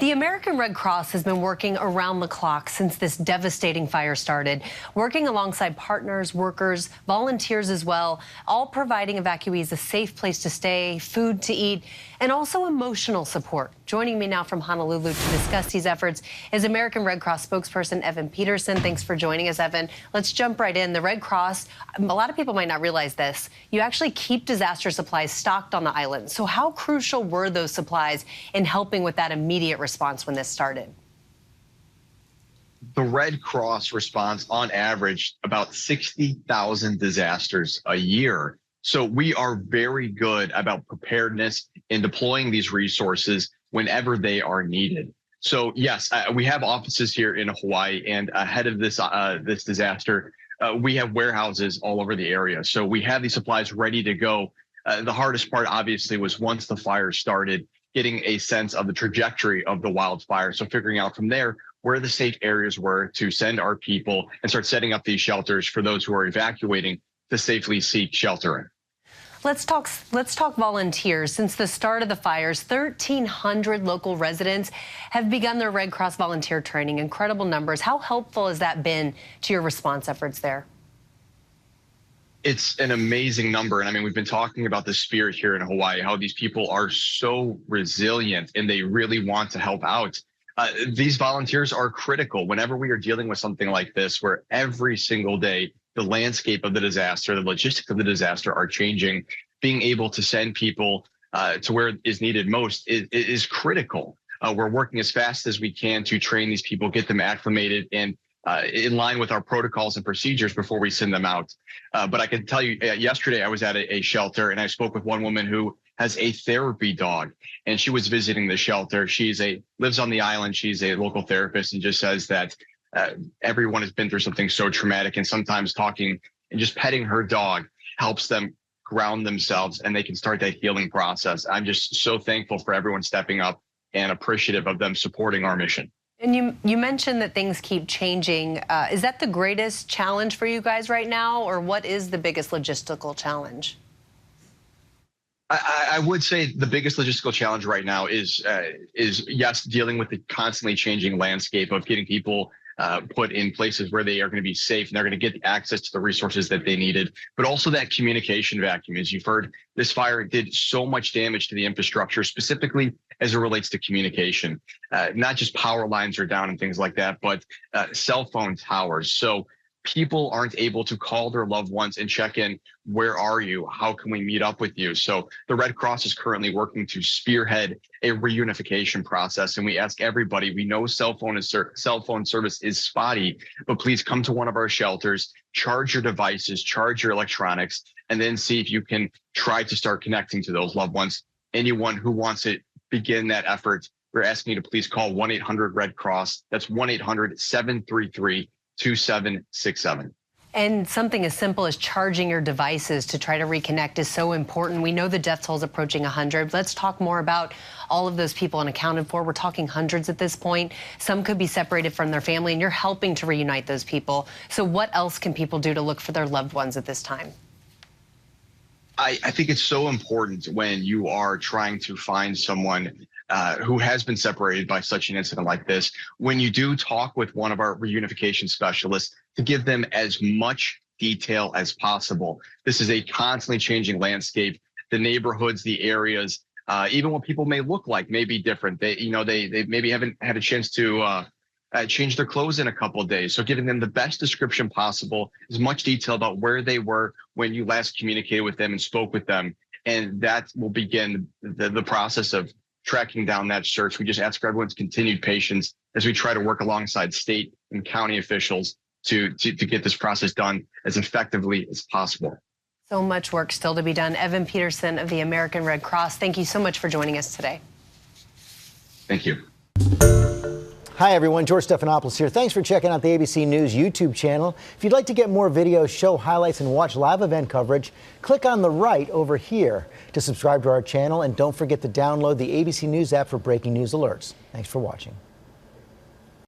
The American Red Cross has been working around the clock since this devastating fire started, working alongside partners, workers, volunteers as well, all providing evacuees a safe place to stay, food to eat, and also emotional support. Joining me now from Honolulu to discuss these efforts is American Red Cross spokesperson Evan Peterson. Thanks for joining us, Evan. Let's jump right in. The Red Cross, a lot of people might not realize this, you actually keep disaster supplies stocked on the island. So how crucial were those supplies in helping with that immediate response when this started? The Red Cross responds on average about 60,000 disasters a year. So we are very good about preparedness and deploying these resources whenever they are needed. So yes, we have offices here in Hawaii, and ahead of this disaster, we have warehouses all over the area. So we have these supplies ready to go. The hardest part, obviously, was once the fire started, getting a sense of the trajectory of the wildfire. So figuring out from there where the safe areas were to send our people and start setting up these shelters for those who are evacuating to safely seek shelter in. Let's talk volunteers. Since the start of the fires, 1,300 local residents have begun their Red Cross volunteer training. Incredible numbers. How helpful has that been to your response efforts there? It's an amazing number. And I mean, we've been talking about the spirit here in Hawaii, how these people are so resilient and they really want to help out. These volunteers are critical whenever we are dealing with something like this, where every single day, the landscape of the disaster, the logistics of the disaster are changing. Being able to send people to where it is needed most is critical. We're working as fast as we can to train these people, get them acclimated and in line with our protocols and procedures before we send them out. But I can tell you, yesterday I was at a shelter and I spoke with one woman who has a therapy dog, and she was visiting the shelter. Lives on the island. She's a local therapist and just says that everyone has been through something so traumatic, and sometimes talking and just petting her dog helps them ground themselves and they can start that healing process. I'm just so thankful for everyone stepping up and appreciative of them supporting our mission. And you mentioned that things keep changing. Is that the greatest challenge for you guys right now, or what is the biggest logistical challenge? I would say the biggest logistical challenge right now is yes, dealing with the constantly changing landscape of getting people put in places where they are going to be safe and they're going to get access to the resources that they needed, but also that communication vacuum. As you've heard, this fire did so much damage to the infrastructure, specifically as it relates to communication. Not just power lines are down and things like that, but cell phone towers. So people aren't able to call their loved ones and check in. Where are you? How can we meet up with you? So the Red Cross is currently working to spearhead a reunification process. And we ask everybody, we know cell phone service is spotty, but please come to one of our shelters, charge your devices, charge your electronics, and then see if you can try to start connecting to those loved ones. Anyone who wants to begin that effort, we're asking you to please call 1-800-RED-CROSS. That's 1-800-733-2767. And something as simple as charging your devices to try to reconnect is so important. We know the death toll is approaching 100. Let's talk more about all of those people unaccounted for. We're talking hundreds at this point. Some could be separated from their family, and you're helping to reunite those people. So what else can people do to look for their loved ones at this time? I think it's so important when you are trying to find someone who has been separated by such an incident like this, when you do talk with one of our reunification specialists, to give them as much detail as possible. This is a constantly changing landscape. The neighborhoods, the areas, even what people may look like may be different. They maybe haven't had a chance to change their clothes in a couple of days. So giving them the best description possible, as much detail about where they were when you last communicated with them and spoke with them. And that will begin the process of tracking down that search. We just ask for everyone's continued patience as we try to work alongside state and county officials to get this process done as effectively as possible. So much work still to be done. Evan Peterson of the American Red Cross, thank you so much for joining us today. Thank you. Hi, everyone. George Stephanopoulos here. Thanks for checking out the ABC News YouTube channel. If you'd like to get more videos, show highlights, and watch live event coverage, click on the right over here to subscribe to our channel. And don't forget to download the ABC News app for breaking news alerts. Thanks for watching.